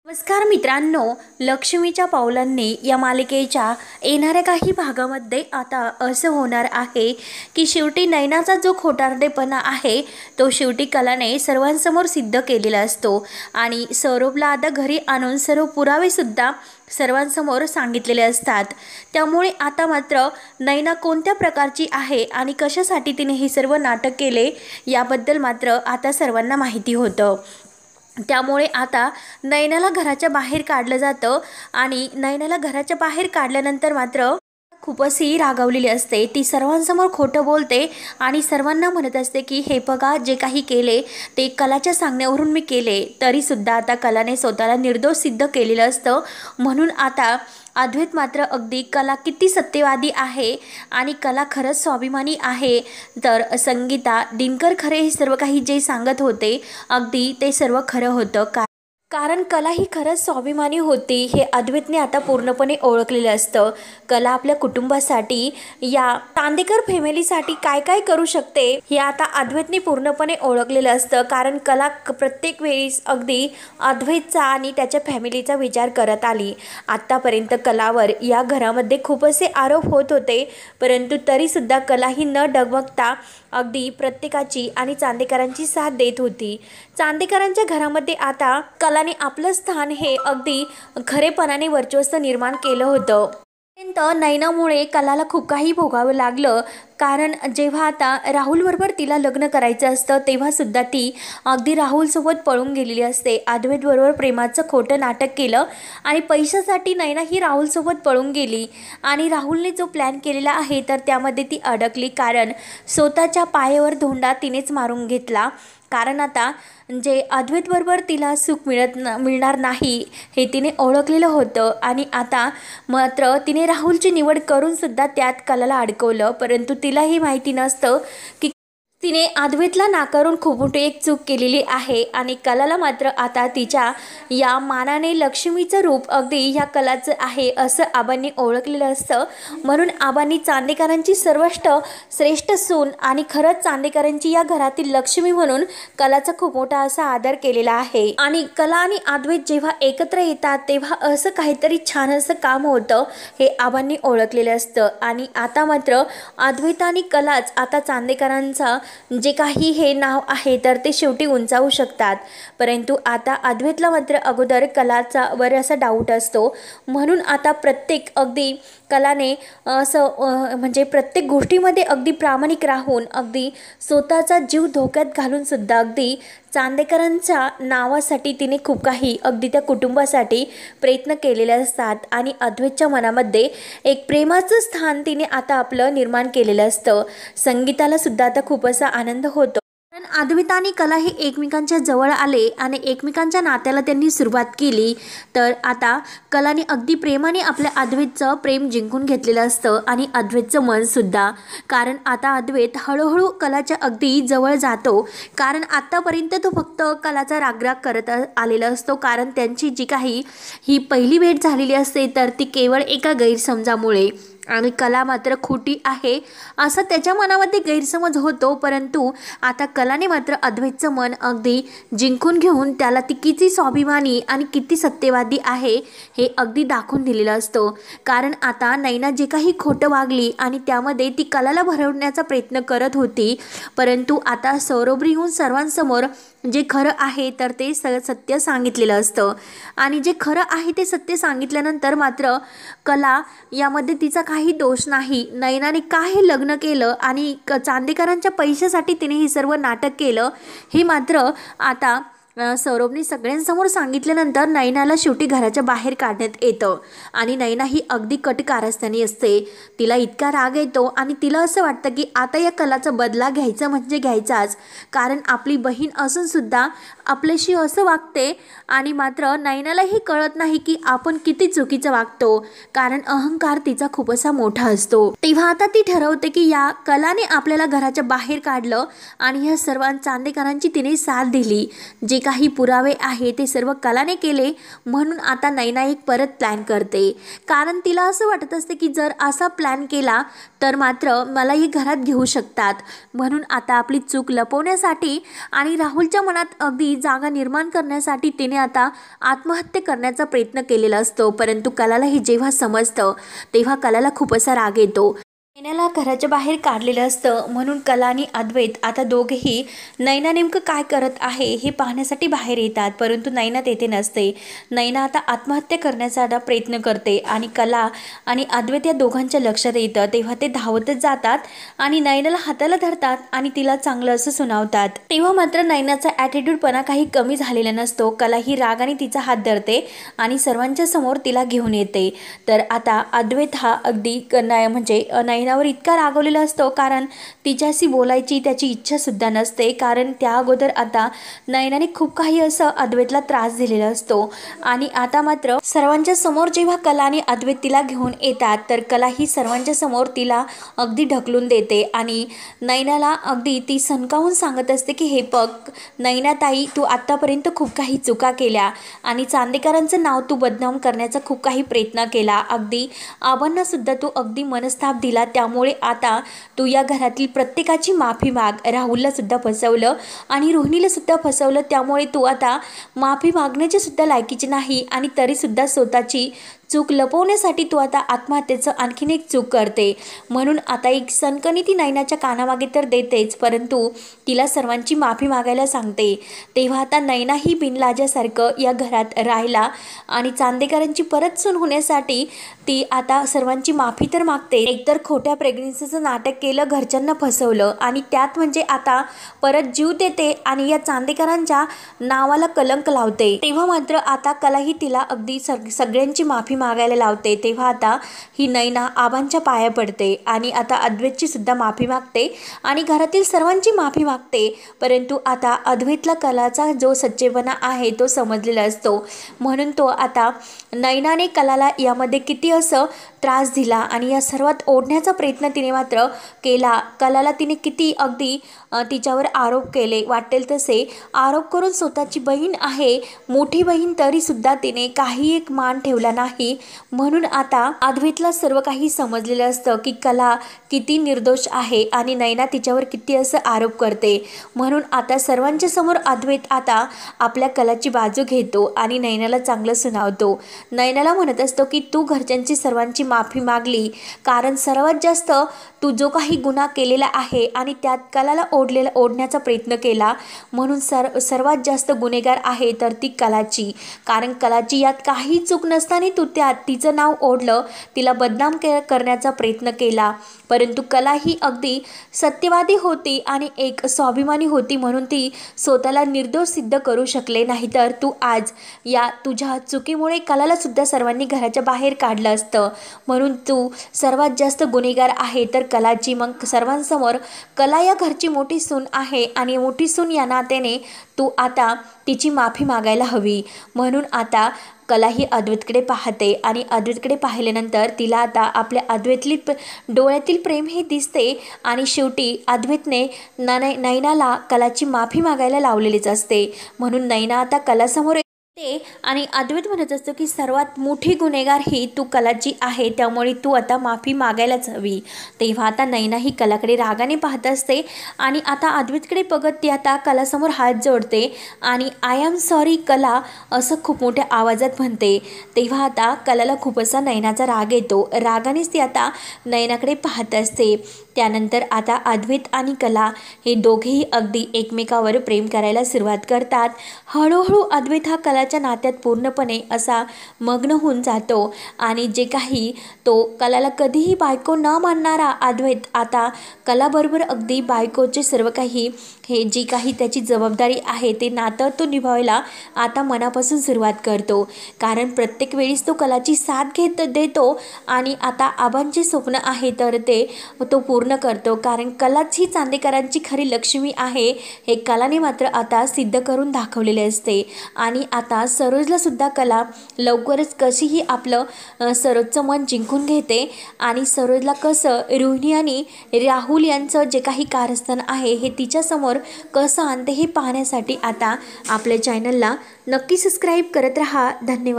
नमस्कार मित्रांनो, लक्ष्मीच्या पावलांनी या मालिकेच्या येणाऱ्या काही भागामध्ये आता असं होणार आहे की शेवटी नयनाचा जो खोटारडेपणा आहे तो शेवटी कलाने सर्वांसमोर सिद्ध केलेला असतो आणि सौरभला आता घरी आणून सर्व पुरावेसुद्धा सर्वांसमोर सांगितलेले असतात। त्यामुळे आता मात्र नयना कोणत्या प्रकारची आहे आणि कशासाठी तिने हे सर्व नाटक केले याबद्दल मात्र आता सर्वांना माहिती होतं। त्यामुळे आता नयनाला घराच्या बाहेर काढलं जातं आणि नयनाला घराच्या बाहेर काढल्यानंतर मात्र खूपच ही रागावलेली असते। ती सर्वांसमोर खोटं बोलते आणि सर्वांना म्हणत असते की हे बघा, जे काही केले ते कलाच्या सांगण्यावरून मी केले, तरीसुद्धा आता कलाने स्वतःला निर्दोष सिद्ध केलेलं असतं। म्हणून आता अद्वैत मात्र अगदी कला किती सत्यवादी आहे आणि कला खरंच स्वाभिमानी आहे, तर संगीता दिनकर खरे हे सर्व काही जे सांगत होते अगदी ते सर्व खरं होतं। कारण कला ही खरंच स्वाभिमानी होती हे अद्वैतने आता पूर्णपणे ओळखलेलं असतं। कला आपल्या कुटुंबासाठी, या चांदेकर फॅमिलीसाठी काय काय करू शकते हे आता अद्वैतने पूर्णपणे ओळखलेलं असतं। कारण कला प्रत्येक वेळेस अगदी अद्वैतचा आणि त्याच्या फॅमिलीचा विचार करत आली। आत्तापर्यंत कलावर या घरामध्ये खूप असे आरोप होत होते, परंतु तरीसुद्धा कला ही न डगमगता अगदी प्रत्येकाची आणि चांदेकरांची साथ देत होती। चांदेकरांच्या घरामध्ये आता कलाने आपलं स्थान हे अगदी खरेपणाने वर्चस्व निर्माण केलं होतं। नयनामुळे कलाला खूप काही भोगावं लागलं। कारण जेव्हा आता राहुलबरोबर तिला लग्न करायचं असतं तेव्हा सुद्धा ती अगदी राहुलसोबत पळून गेलेली असते। अद्वैतबरोबर प्रेमाचं खोटं नाटक केलं आणि पैशासाठी नयना ही राहुलसोबत पळून गेली आणि राहुलने जो प्लॅन केलेला आहे तर त्यामध्ये ती अडकली। कारण स्वतःच्या पायावर धोंडा तिनेच मारून घेतला। कारण आता जे अद्वैतबरोबर तिला सुख मिळणार नाही हे तिने ओळखलेलं होतं आणि आता मात्र तिने राहुलची निवड करूनसुद्धा त्यात कलाला अडकवलं। परंतु तिलाही माहिती नसतं की तिने अद्वैतला नाकारून खूप मोठी एक चूक केलेली आहे आणि कलाला मात्र आता तिच्या या मानाने लक्ष्मीचं रूप अगदी ह्या कलाचं आहे असं आबांनी ओळखलेलं असतं। म्हणून आबांनी चांदेकरांची श्रेष्ठ सून आणि खरंच चांदेकरांची या घरातील लक्ष्मी म्हणून कलाचा खूप मोठा असा आदर केलेला आहे। आणि कला आणि अद्वैत जेव्हा एकत्र येतात तेव्हा असं काहीतरी छान असं काम होतं हे आबांनी ओळखलेलं असतं। आणि आता मात्र अद्वैत आणि कलाच आता चांदेकरांचा जे काही हे नाव आहे तर ते शेवटी उंचावू शकतात। परंतु आता अद्वैतला मात्र अगोदर कलाचा बराचसा डाऊट असतो। म्हणून आता प्रत्येक अगदी कलाने असं म्हणजे प्रत्येक गोष्टीमध्ये अगदी प्रामाणिक राहून अगदी स्वतःचा जीव धोक्यात घालून सुद्धा अगदी चांदेकरांच्या नावासाठी तिने खूप काही अगदी त्या कुटुंबासाठी प्रयत्न केलेले असतात। आणि अद्वैतच्या मनामध्ये एक प्रेमाचं स्थान तिने आता आपलं निर्माण केलेलं असतं। संगीताला सुद्धा आता खूप असा आनंद होतो। कारण अद्वैत आणि कला हे एकमेकांच्या जवळ आले आणि एकमेकांच्या नात्याला त्यांनी सुरुवात केली, तर आता कलाने अगदी प्रेमाने आपल्या अद्वैतचं प्रेम जिंकून घेतलेलं असतं आणि अद्वैतचं मनसुद्धा। कारण आता अद्वैत हळूहळू कलाच्या अगदी जवळ जातो। कारण आत्तापर्यंत तो फक्त कलाचा रागराग करत आलेला असतो। कारण त्यांची जी काही ही पहिली भेट झालेली असते तर ती केवळ एका गैरसमजामुळे, आणि कला मात्र खोटी आहे असा त्याच्या मनामध्ये गैरसमज होतो। परंतु आता कलाने मात्र अद्वैतचं मन अगदी जिंकून घेऊन त्याला ती किती स्वाभिमानी आणि किती सत्यवादी आहे हे अगदी दाखवून दिलेलं असतं। कारण आता नयना जे काही खोटं वागली आणि त्यामध्ये ती कलाला भरवण्याचा प्रयत्न करत होती, परंतु आता सौरभ येऊन सर्वांसमोर जे खरं आहे तर ते सत्य सांगितलेलं असतं। आणि जे खरं आहे ते सत्य सांगितल्यानंतर मात्र कला यामध्ये तिचा काही दोष नाही। नयनाने का हे लग्न केलं आणि चांदेकरांच्या पैशासाठी तिने हे सर्व नाटक केलं हे मात्र आता सौरभने सगळ्यांसमोर सांगितल्यानंतर नयनाला शेवटी घराच्या बाहेर काढण्यात येतं। आणि नयना ही अगदी कट कारस्थानी असते। तिला इतका राग येतो आणि तिला असं वाटतं की आता या कलाचा बदला घ्यायचा म्हणजे घ्यायचाच। कारण आपली बहीण असून सुद्धा आपल्याशी असं वागते आणि मात्र नयनालाही कळत नाही की आपण किती चुकीचं वागतो। कारण अहंकार तिचा खूप असा मोठा असतो। तेव्हा आता ती ठरवते की या कलाने आपल्याला घराच्या बाहेर काढलं आणि ह्या सर्व चांदेकरांची तिने साथ दिली। जे काही पुरावे आहे ते सर्व कलाने केले, म्हणून आता नैना एक परत प्लॅन करते. कारण तिला असं वाटत असते की जर असा प्लॅन केला तर मात्र मलाही घरात घेऊ शकतात. म्हणून आता आपली चूक लपवण्यासाठी आणि राहुलच्या मनात अगदी जागा निर्माण करण्यासाठी तिने आता आत्महत्या करण्याचा प्रयत्न केलेला असतो. परंतु कलाला हे जेव्हा समजतं तेव्हा कलाला खूप असा राग येतो. नैनाला घराच्या बाहेर काढलेलं असतं. म्हणून कला आणि अद्वैत आता दोघेही नैना नेमकं काय करत आहे हे पाहण्यासाठी बाहेर येतात. परंतु नैना तेथे नसते. नैना आता आत्महत्या करण्याचा आता प्रयत्न करते आणि कला आणि अद्वैत या दोघांच्या लक्षात येतं. तेव्हा ते धावतच जातात आणि नैनाला हाताला धरतात आणि तिला चांगलं असं सुनावतात. तेव्हा मात्र नैनाचा ॲटिट्यूडपणा काही कमी झालेला नसतो. कला ही रागाने तिचा हात धरते आणि सर्वांच्या समोर तिला घेऊन येते. तर आता अद्वैत हा अगदी म्हणजे नैनावर इतका रागवलेला असतो, कारण तिच्याशी बोलायची त्याची इच्छा सुद्धा नसते. कारण त्या अगोदर आता नैनाने खूप काही असं अद्वैतला त्रास दिलेला असतो. आणि आता मात्र सर्वांच्या समोर जेव्हा कला आणि अद्वैत तिला घेऊन येतात तर कला ही सर्वांच्या समोर तिला अगदी ढकलून देते आणि नैनाला अगदी ती सणकावून सांगत असते की हे बघ नैनाताई, तू आत्तापर्यंत खूप काही चुका केल्या आणि चांदेकरांचं नाव तू बदनाम करण्याचा खूप काही प्रयत्न केला. अगदी आबांना सुद्धा तू अगदी मनस्ताप दिला. त्यामुळे आता तू या घरातील प्रत्येकाची माफी माग. राहुलला सुद्धा फसवलं आणि रोहिणीला सुद्धा फसवलं. त्यामुळे तू आता माफी मागण्याची सुद्धा लायकीची नाही आणि तरीसुद्धा स्वतःची चूक लपवण्यासाठी तू आता आत्महत्येचं आणखीन एक चूक करते. म्हणून आता एक सणकणी ती नैनाच्या कानामागे तर देतेच, परंतु तिला सर्वांची माफी मागायला सांगते. तेव्हा आता नैना ही बिनलाजासारखं या घरात राहिला आणि चांदेकरांची परत सून होण्यासाठी ती आता सर्वांची माफी तर मागते. एकतर खोट्या प्रेग्नन्सीचं नाटक केलं, घरच्यांना फसवलं आणि त्यात म्हणजे आता परत जीव देते आणि या चांदेकरांच्या नावाला कलंक लावते. तेव्हा मात्र आता कलाही तिला अगदी सगळ्यांची माफी मागायला लावते. तेव्हा आता ही नैना आबांच्या पाया पडते आणि आता अद्वैतची सुद्धा माफी मागते आणि घरातील सर्वांची माफी मागते. परंतु आता अद्वैतला कलाचा जो सच्चेपणा आहे तो समजलेला असतो. म्हणून तो आता नैनाने कलाला यामध्ये किती असं त्रास दिला आणि या सर्वात ओढण्याचा प्रयत्न तिने मात्र केला. कलाला तिने किती अगदी तिच्यावर आरोप केले, वाटेल तसे आरोप करून स्वतःची बहीण आहे, मोठी बहीण, तरीसुद्धा तिने काही एक मान ठेवला नाही. म्हणून आता अद्वैतला सर्व काही समजलेलं असतं की कला किती निर्दोष आहे आणि नैना तिच्यावर किती असं आरोप करते. म्हणून आता सर्वांच्या समोर अद्वैत आता आपल्या कलाची बाजू घेतो आणि नैनाला चांगलं सुनावतो. नैनाला म्हणत असतो की तू घरच्यांची सर्वांची माफी मागली, कारण सर्वात जास्त तू जो काही गुन्हा केलेला आहे आणि त्यात कलाला ओढण्याचा प्रयत्न केला, म्हणून सर्वात जास्त गुन्हेगार आहे तर ती कलाची. कारण कलाची यात काही चूक नसताना तू त्यात तिचं नाव ओढलं, तिला बदनाम करण्याचा प्रयत्न केला. परंतु कला ही अगदी सत्यवादी होती आणि एक स्वाभिमानी होती, म्हणून ती स्वतःला निर्दोष सिद्ध करू शकले. नाहीतर तू आज या तुझ्या चुकीमुळे कलाला सुद्धा सर्वांनी घराच्या बाहेर काढलं असतं. म्हणून तू सर्वात जास्त गुन्हेगार आहे तर कलाची. मग सर्वांसमोर कला या घरची मोठी सून आहे आणि मोठी सून या नात्याने तू आता तिची माफी मागायला हवी. म्हणून आता कला ही अद्वैतकडे पाहते आणि अद्वैतकडे पाहिल्यानंतर तिला आता आपल्या डोळ्यातील प्रेम हे दिसते आणि शेवटी अद्वैतने नैनाला कलाची माफी मागायला लावलेलीच असते. म्हणून नैना आता कलासमोर आणि अद्वैत म्हणत असतो की सर्वात मोठी गुन्हेगार ही तू कलाची आहे, त्यामुळे तू आता माफी मागायलाच हवी. तेव्हा आता नैना ही कलाकडे रागाने पाहत असते आणि आता अद्वैतकडे बघत ती आता कलासमोर हात जोडते आणि आय एम सॉरी कला असं खूप मोठ्या आवाजात म्हणते. तेव्हा आता कलाला खूप असा नैनाचा राग येतो. रागानेच ती आता नैनाकडे पाहत असते. त्यानंतर आता अद्वैत आणि कला हे दोघेही अगदी एकमेकावर प्रेम करायला सुरुवात करतात. हळूहळू अद्वैत हा कलाच्या नात्यात पूर्णपणे असा मग्न होऊन जातो आणि जे काही तो कलाला कधीही बायको न मानणारा अद्वैत आता कलाबरोबर अगदी बायकोचे सर्व काही हे जी काही त्याची जबाबदारी आहे ते नातं तो निभावायला आता मनापासून सुरुवात करतो. कारण प्रत्येक वेळीस तो कलाची साथ देतो आणि आता आबांचे स्वप्न आहे तर तो पूर्ण पूर्ण करतो, कारण कलाच ही चांदेकरांची खरी लक्ष्मी आहे हे कलाने मात्र आता सिद्ध करून दाखवलेले असते. आणि आता सरोजला सुद्धा कला लवकरच कशीही आपलं सरोजचं मन जिंकून घेते आणि सरोजला कसं रोहिणी आणि राहुल यांचं जे काही कारस्थान आहे हे तिच्यासमोर कसं आणते हे पाहण्यासाठी आता आपल्या चॅनलला नक्की सबस्क्राईब करत राहा. धन्यवाद.